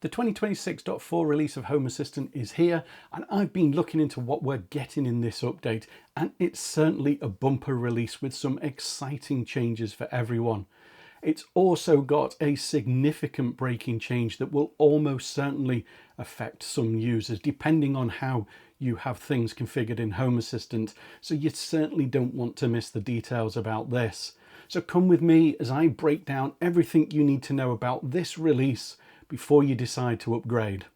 The 2026.4 release of Home Assistant is here, and I've been looking into what we're getting in this update, and it's certainly a bumper release with some exciting changes for everyone. It's also got a significant breaking change that will almost certainly affect some users, depending on how you have things configured in Home Assistant, so you certainly don't want to miss the details about this. So come with me as I break down everything you need to know about this release before you decide to upgrade.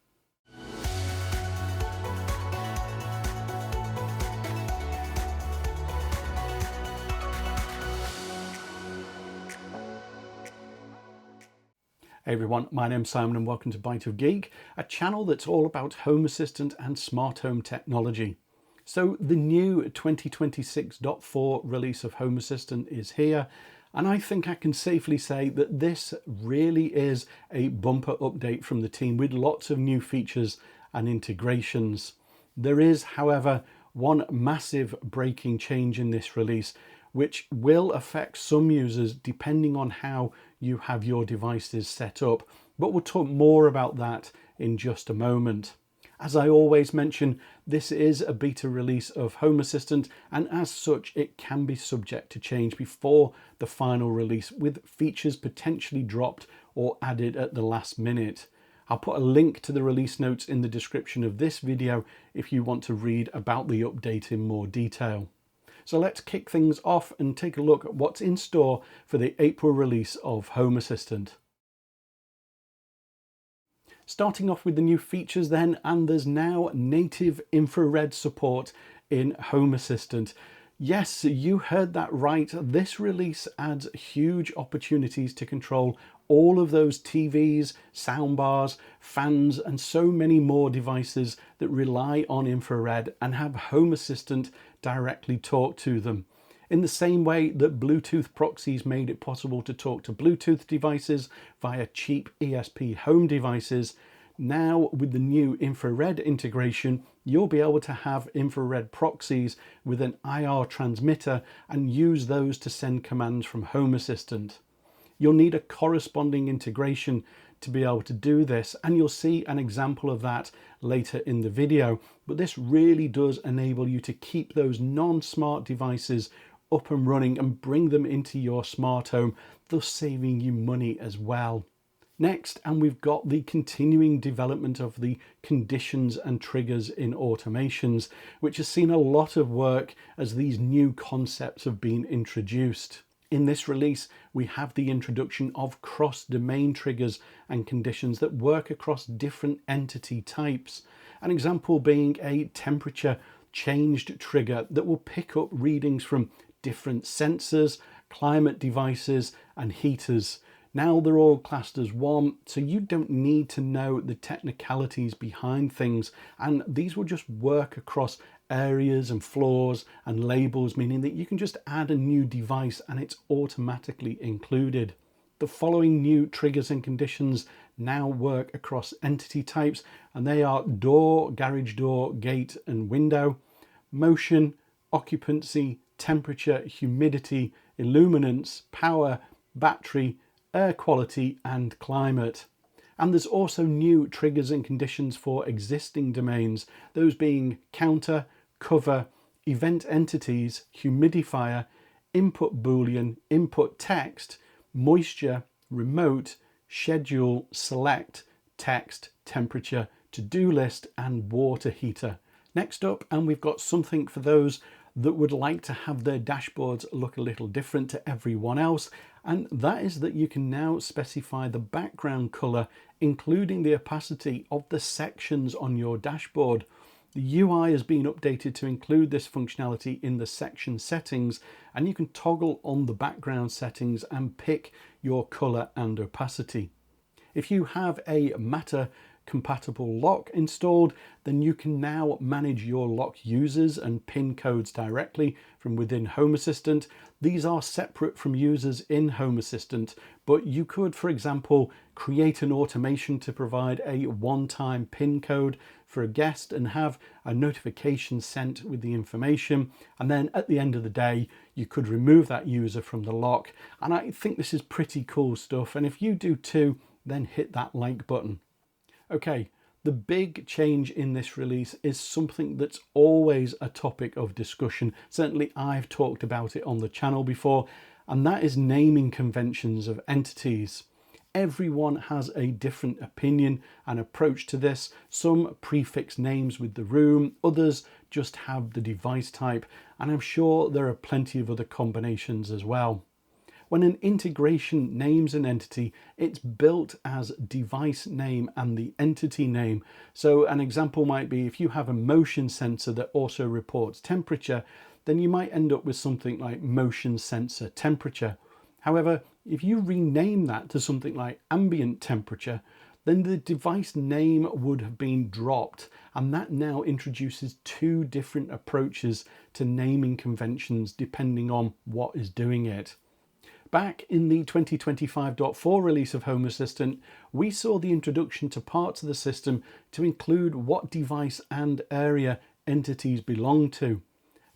Hey everyone, my name's Simon and welcome to Bite of Geek, a channel that's all about Home Assistant and smart home technology. So the new 2026.4 release of Home Assistant is here, and I think I can safely say that this really is a bumper update from the team with lots of new features and integrations. There is, however, one massive breaking change in this release, which will affect some users depending on how you have your devices set up. But we'll talk more about that in just a moment. As I always mention, this is a beta release of Home Assistant, and as such it can be subject to change before the final release, with features potentially dropped or added at the last minute. I'll put a link to the release notes in the description of this video if you want to read about the update in more detail. So let's kick things off and take a look at what's in store for the April release of Home Assistant. Starting off with the new features then, and there's now native infrared support in Home Assistant. Yes, you heard that right. This release adds huge opportunities to control all of those TVs, soundbars, fans, and so many more devices that rely on infrared and have Home Assistant directly talk to them. In the same way that Bluetooth proxies made it possible to talk to Bluetooth devices via cheap ESP home devices, now with the new infrared integration, you'll be able to have infrared proxies with an IR transmitter and use those to send commands from Home Assistant. You'll need a corresponding integration to be able to do this, and you'll see an example of that later in the video. But this really does enable you to keep those non-smart devices up and running and bring them into your smart home, thus saving you money as well. Next, and we've got the continuing development of the conditions and triggers in automations, which has seen a lot of work as these new concepts have been introduced. In this release, we have the introduction of cross-domain triggers and conditions that work across different entity types. An example being a temperature changed trigger that will pick up readings from different sensors, climate devices, and heaters. Now they're all classed as one, so you don't need to know the technicalities behind things, and these will just work across areas and floors and labels, meaning that you can just add a new device and it's automatically included. The following new triggers and conditions now work across entity types, and they are door, garage door, gate and window, motion, occupancy, temperature, humidity, illuminance, power, battery, air quality and climate. And there's also new triggers and conditions for existing domains, those being counter, cover, event entities, humidifier, input boolean, input text, moisture, remote, schedule, select, text, temperature, to-do list and water heater. Next up, and we've got something for those that would like to have their dashboards look a little different to everyone else, and that is that you can now specify the background color, including the opacity of the sections on your dashboard. The UI has been updated to include this functionality in the section settings, and you can toggle on the background settings and pick your color and opacity. If you have a Matter compatible lock installed, then you can now manage your lock users and PIN codes directly from within Home Assistant. These are separate from users in Home Assistant, but you could, for example, create an automation to provide a one-time PIN code for a guest and have a notification sent with the information, and then at the end of the day you could remove that user from the lock. And I think this is pretty cool stuff, and if you do too, then hit that like button. Okay, the big change in this release is something that's always a topic of discussion. Certainly I've talked about it on the channel before, and that is naming conventions of entities. Everyone has a different opinion and approach to this. Some prefix names with the room, others just have the device type, and I'm sure there are plenty of other combinations as well. When an integration names an entity, it's built as device name and the entity name. So an example might be if you have a motion sensor that also reports temperature, then you might end up with something like motion sensor temperature. However, if you rename that to something like ambient temperature, then the device name would have been dropped, and that now introduces two different approaches to naming conventions depending on what is doing it. Back in the 2025.4 release of Home Assistant, we saw the introduction to parts of the system to include what device and area entities belong to.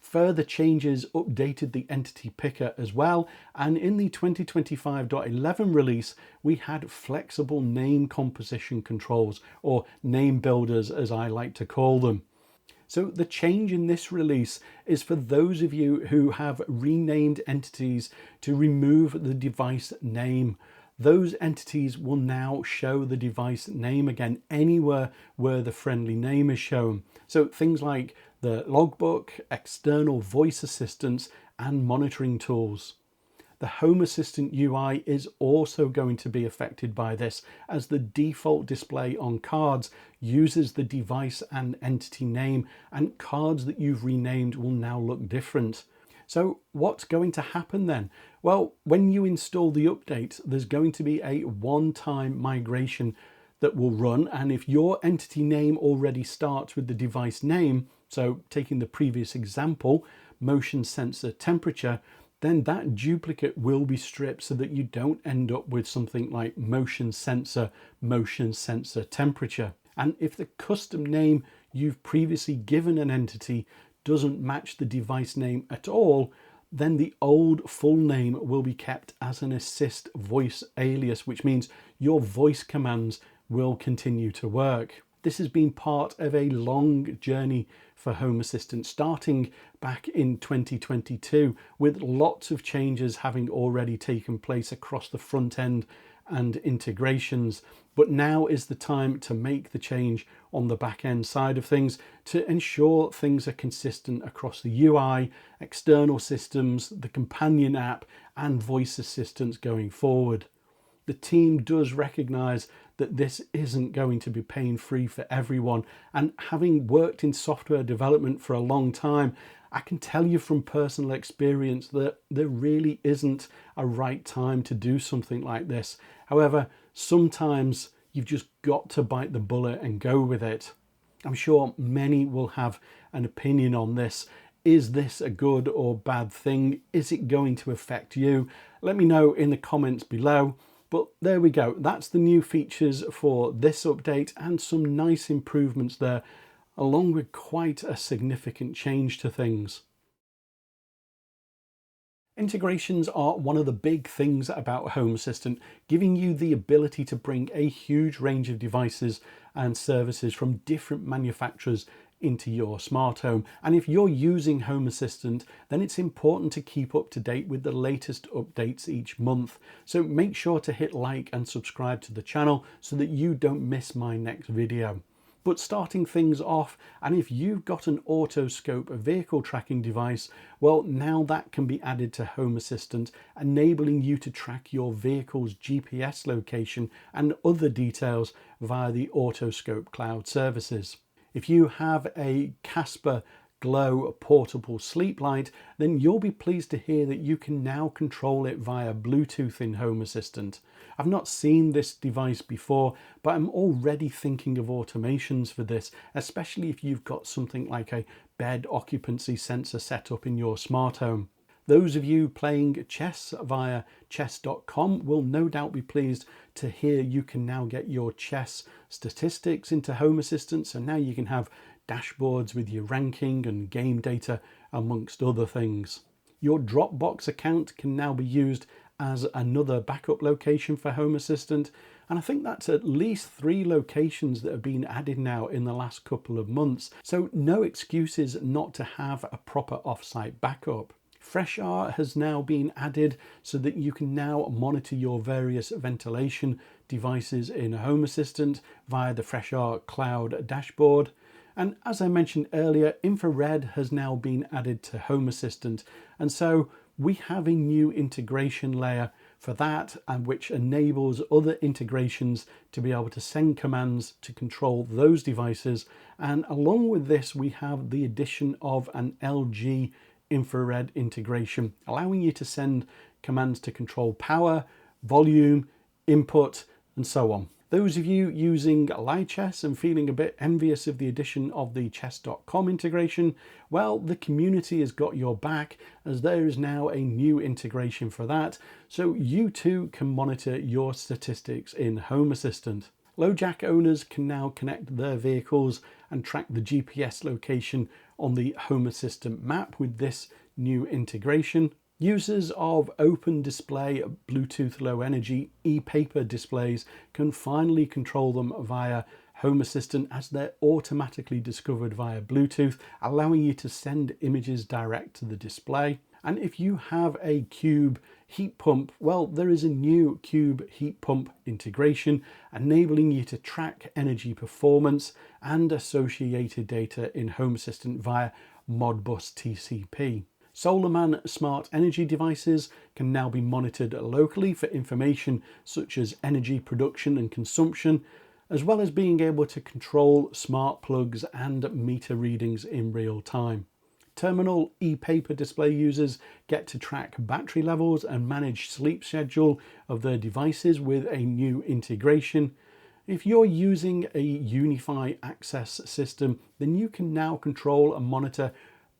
Further changes updated the entity picker as well, and in the 2025.11 release we had flexible name composition controls, or name builders as I like to call them. So the change in this release is for those of you who have renamed entities to remove the device name. Those entities will now show the device name again anywhere where the friendly name is shown. So things like the logbook, external voice assistants, and monitoring tools. The Home Assistant UI is also going to be affected by this, as the default display on cards uses the device and entity name, and cards that you've renamed will now look different. So what's going to happen then? Well, when you install the update, there's going to be a one-time migration that will run, and if your entity name already starts with the device name, so taking the previous example, motion sensor temperature, then that duplicate will be stripped so that you don't end up with something like motion sensor temperature. And if the custom name you've previously given an entity doesn't match the device name at all, then the old full name will be kept as an assist voice alias, which means your voice commands will continue to work. This has been part of a long journey for Home Assistant, starting back in 2022, with lots of changes having already taken place across the front end and integrations. But now is the time to make the change on the back end side of things to ensure things are consistent across the UI, external systems, the companion app, and voice assistants going forward. The team does recognise that this isn't going to be pain-free for everyone, and having worked in software development for a long time, I can tell you from personal experience that there really isn't a right time to do something like this. However, sometimes you've just got to bite the bullet and go with it. I'm sure many will have an opinion on this. Is this a good or bad thing? Is it going to affect you? Let me know in the comments below. But there we go, that's the new features for this update, and some nice improvements there, along with quite a significant change to things. Integrations are one of the big things about Home Assistant, giving you the ability to bring a huge range of devices and services from different manufacturers into your smart home. And if you're using Home Assistant, then it's important to keep up to date with the latest updates each month. So make sure to hit like and subscribe to the channel so that you don't miss my next video. But starting things off, and if you've got an Autoscope vehicle tracking device, well, now that can be added to Home Assistant, enabling you to track your vehicle's GPS location and other details via the Autoscope cloud services. If you have a Casper Glow portable sleep light, then you'll be pleased to hear that you can now control it via Bluetooth in Home Assistant. I've not seen this device before, but I'm already thinking of automations for this, especially if you've got something like a bed occupancy sensor set up in your smart home. Those of you playing chess via chess.com will no doubt be pleased to hear you can now get your chess statistics into Home Assistant, so now you can have dashboards with your ranking and game data, amongst other things. Your Dropbox account can now be used as another backup location for Home Assistant, And I think that's at least 3 locations that have been added now in the last couple of months. So no excuses not to have a proper offsite backup. FreshR has now been added so that you can now monitor your various ventilation devices in Home Assistant via the FreshR Cloud dashboard. And as I mentioned earlier, infrared has now been added to Home Assistant. And so we have a new integration layer for that, and which enables other integrations to be able to send commands to control those devices. And along with this, we have the addition of an LG infrared integration, allowing you to send commands to control power, volume, input, and so on. Those of you using Lichess and feeling a bit envious of the addition of the chess.com integration, well, the community has got your back, as there is now a new integration for that, so you too can monitor your statistics in Home Assistant. LoJack owners can now connect their vehicles and track the GPS location on the Home Assistant map with this new integration. Users of Open Display Bluetooth Low Energy e-paper displays can finally control them via Home Assistant, as they're automatically discovered via Bluetooth, allowing you to send images direct to the display. And if you have a Cube heat pump, well, there is a new Cube heat pump integration enabling you to track energy performance and associated data in Home Assistant via Modbus TCP. SolarMan smart energy devices can now be monitored locally for information such as energy production and consumption, as well as being able to control smart plugs and meter readings in real time. Terminal e-paper display users get to track battery levels and manage sleep schedule of their devices with a new integration. If you're using a UniFi access system, then you can now control and monitor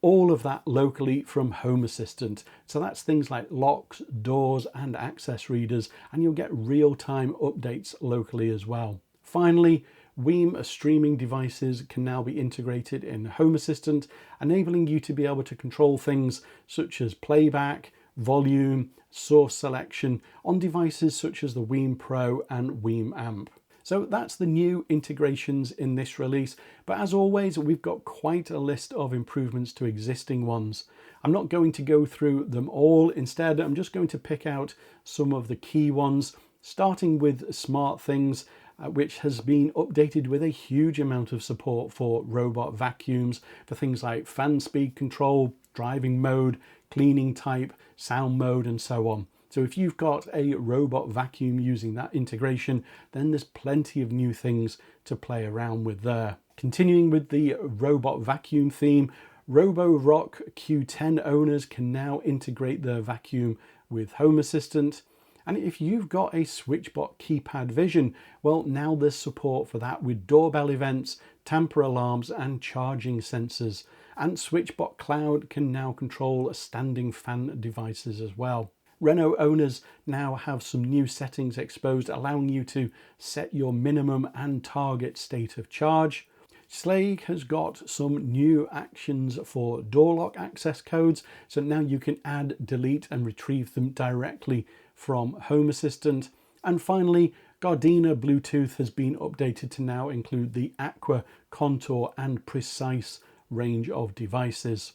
all of that locally from Home Assistant. So that's things like locks, doors, and access readers, and you'll get real-time updates locally as well. Finally, Veeam streaming devices can now be integrated in Home Assistant, enabling you to be able to control things such as playback, volume, source selection on devices such as the Veeam Pro and Veeam Amp. So that's the new integrations in this release, but as always, we've got quite a list of improvements to existing ones. I'm not going to go through them all. Instead, I'm just going to pick out some of the key ones, starting with SmartThings, which has been updated with a huge amount of support for robot vacuums for things like fan speed control, driving mode, cleaning type, sound mode, and so on. So if you've got a robot vacuum using that integration, then there's plenty of new things to play around with there. Continuing with the robot vacuum theme, Roborock Q10 owners can now integrate their vacuum with Home Assistant. And if you've got a SwitchBot keypad vision, well, now there's support for that with doorbell events, tamper alarms, and charging sensors. And SwitchBot Cloud can now control standing fan devices as well. Renault owners now have some new settings exposed, allowing you to set your minimum and target state of charge. Schlage has got some new actions for door lock access codes, so now you can add, delete, and retrieve them directly from Home Assistant. And finally, Gardena Bluetooth has been updated to now include the Aqua, Contour, and Precise range of devices.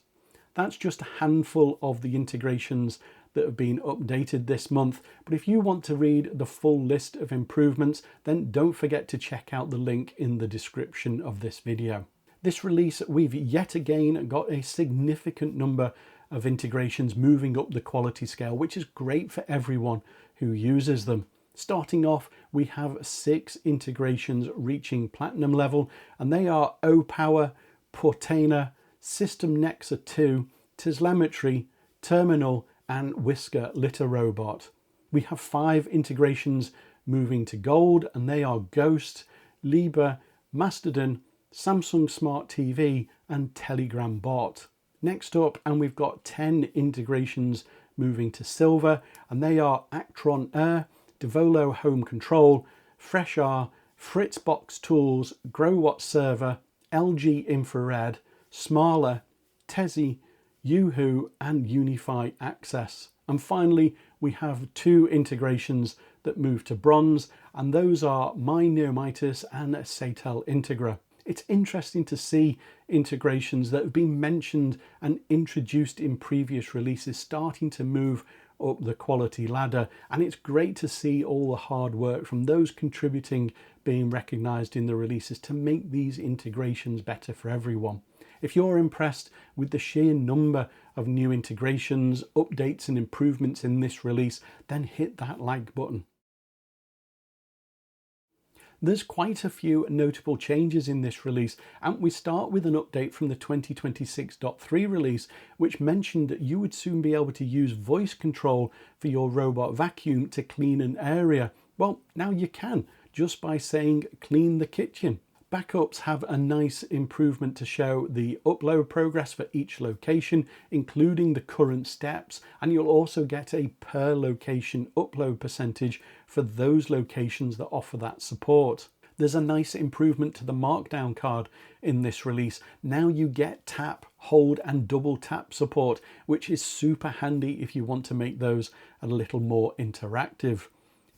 That's just a handful of the integrations that have been updated this month, but if you want to read the full list of improvements, then don't forget to check out the link in the description of this video. This release, we've yet again got a significant number of integrations moving up the quality scale, which is great for everyone who uses them. Starting off, we have 6 integrations reaching platinum level, and they are O-Power, Portena, System Nexa 2, Telemetry, Terminal, and Whisker Litter Robot. We have 5 integrations moving to gold, and they are Ghost, Libre, Mastodon, Samsung Smart TV, and Telegram Bot. Next up, and we've got 10 integrations moving to silver, and they are Actron Air, Devolo Home Control, FreshR, Fritzbox Tools, GrowWatt Server, LG Infrared, Smala, Tezzy, Yoo-Hoo, and UniFi Access. And finally, we have 2 integrations that move to bronze, and those are MyNeomitis and Satel Integra. It's interesting to see integrations that have been mentioned and introduced in previous releases starting to move up the quality ladder, and it's great to see all the hard work from those contributing being recognized in the releases to make these integrations better for everyone. If you're impressed with the sheer number of new integrations, updates and improvements in this release, then hit that like button. There's quite a few notable changes in this release, and we start with an update from the 2026.3 release, which mentioned that you would soon be able to use voice control for your robot vacuum to clean an area. Well, now you can, just by saying clean the kitchen. Backups have a nice improvement to show the upload progress for each location, including the current steps, and you'll also get a per location upload percentage for those locations that offer that support. There's a nice improvement to the markdown card in this release. Now you get tap, hold and double tap support, which is super handy if you want to make those a little more interactive.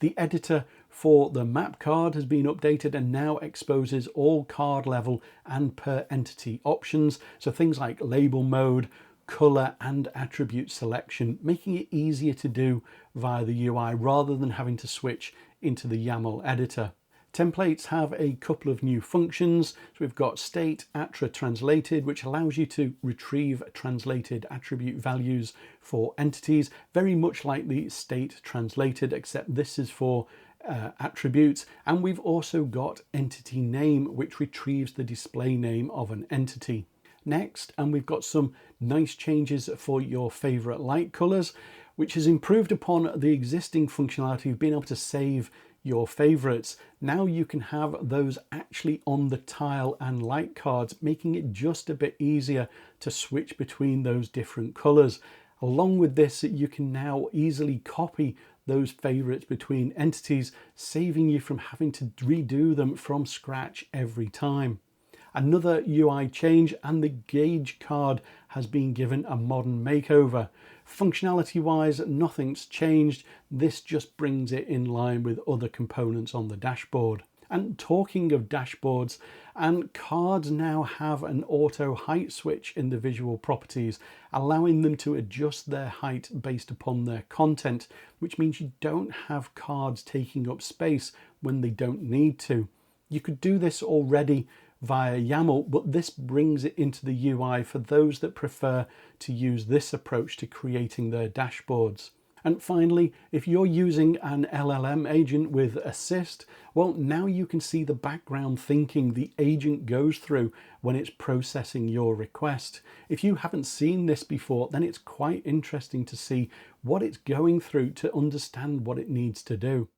The editor for the map card has been updated and now exposes all card level and per entity options. So things like label mode, color and attribute selection, making it easier to do via the UI rather than having to switch into the YAML editor. Templates have a couple of new functions. So we've got state attra translated, which allows you to retrieve translated attribute values for entities, very much like the state translated, except this is for attributes. And we've also got entity name, which retrieves the display name of an entity. Next, and we've got some nice changes for your favorite light colors, which has improved upon the existing functionality of being able to save your favorites. Now you can have those actually on the tile and light cards, making it just a bit easier to switch between those different colors. Along with this, you can now easily copy those favorites between entities, saving you from having to redo them from scratch every time. Another UI change, and the gauge card has been given a modern makeover. Functionality wise, nothing's changed. This just brings it in line with other components on the dashboard. And talking of dashboards, and cards now have an auto height switch in the visual properties, allowing them to adjust their height based upon their content, which means you don't have cards taking up space when they don't need to. You could do this already via YAML, but this brings it into the UI for those that prefer to use this approach to creating their dashboards. And finally, if you're using an LLM agent with Assist, well, now you can see the background thinking the agent goes through when it's processing your request. If you haven't seen this before, then it's quite interesting to see what it's going through to understand what it needs to do.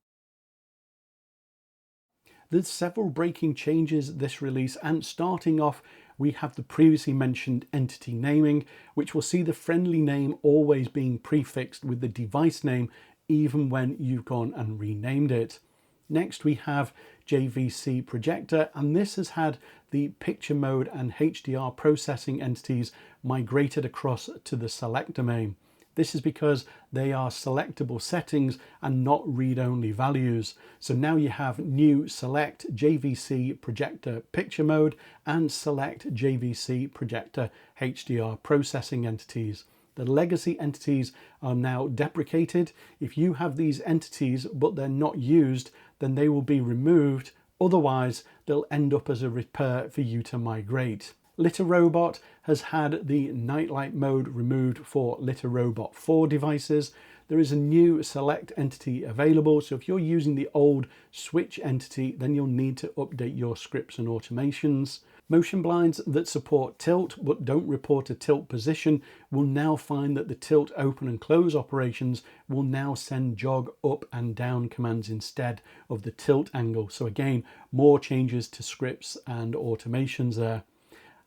There's several breaking changes this release, and starting off, we have the previously mentioned entity naming, which will see the friendly name always being prefixed with the device name, even when you've gone and renamed it. Next, we have JVC Projector, and this has had the picture mode and HDR processing entities migrated across to the select domain. This is because they are selectable settings and not read-only values. So now you have new select JVC Projector picture mode and select JVC Projector HDR processing entities. The legacy entities are now deprecated. If you have these entities but they're not used, then they will be removed. Otherwise, they'll end up as a repair for you to migrate. LitterRobot has had the nightlight mode removed for LitterRobot 4 devices. There is a new select entity available, so if you're using the old switch entity, then you'll need to update your scripts and automations. Motion blinds that support tilt but don't report a tilt position will now find that the tilt open and close operations will now send jog up and down commands instead of the tilt angle. So again, more changes to scripts and automations there.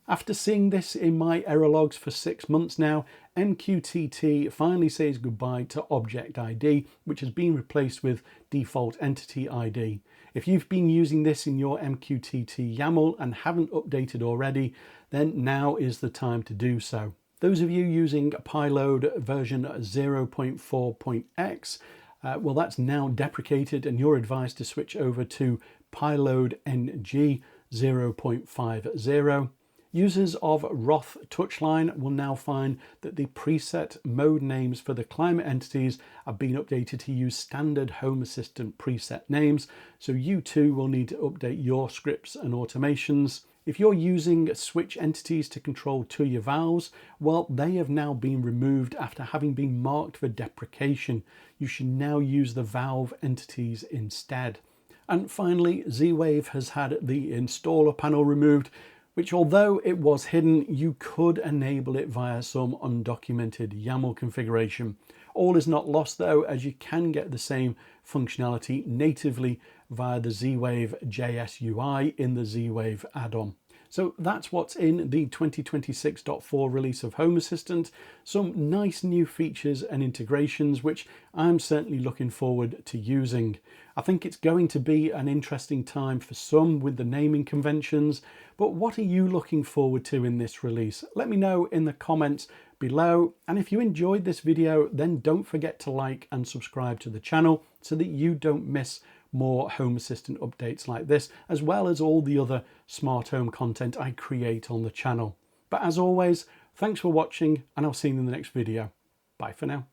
After seeing this in my error logs for 6 months now, MQTT finally says goodbye to Object ID, which has been replaced with Default Entity ID. If you've been using this in your MQTT YAML and haven't updated already, then now is the time to do so. Those of you using Pyload version 0.4.x, Well, that's now deprecated, and you're advised to switch over to Pyload NG 0.50. Users of Roth Touchline will now find that the preset mode names for the climate entities are being updated to use standard Home Assistant preset names, so you too will need to update your scripts and automations. If you're using switch entities to control Tuya valves, well, they have now been removed after having been marked for deprecation. You should now use the valve entities instead. And finally, Z-Wave has had the installer panel removed, which, although it was hidden, you could enable it via some undocumented YAML configuration. All is not lost though, as you can get the same functionality natively via the Z-Wave JS UI in the Z-Wave add-on. So that's what's in the 2026.4 release of Home Assistant. Some nice new features and integrations, which I'm certainly looking forward to using. I think it's going to be an interesting time for some with the naming conventions, but what are you looking forward to in this release? Let me know in the comments below. And if you enjoyed this video, then don't forget to like and subscribe to the channel so that you don't miss more Home Assistant updates like this, as well as all the other smart home content I create on the channel. But as always, thanks for watching, and I'll see you in the next video. Bye for now.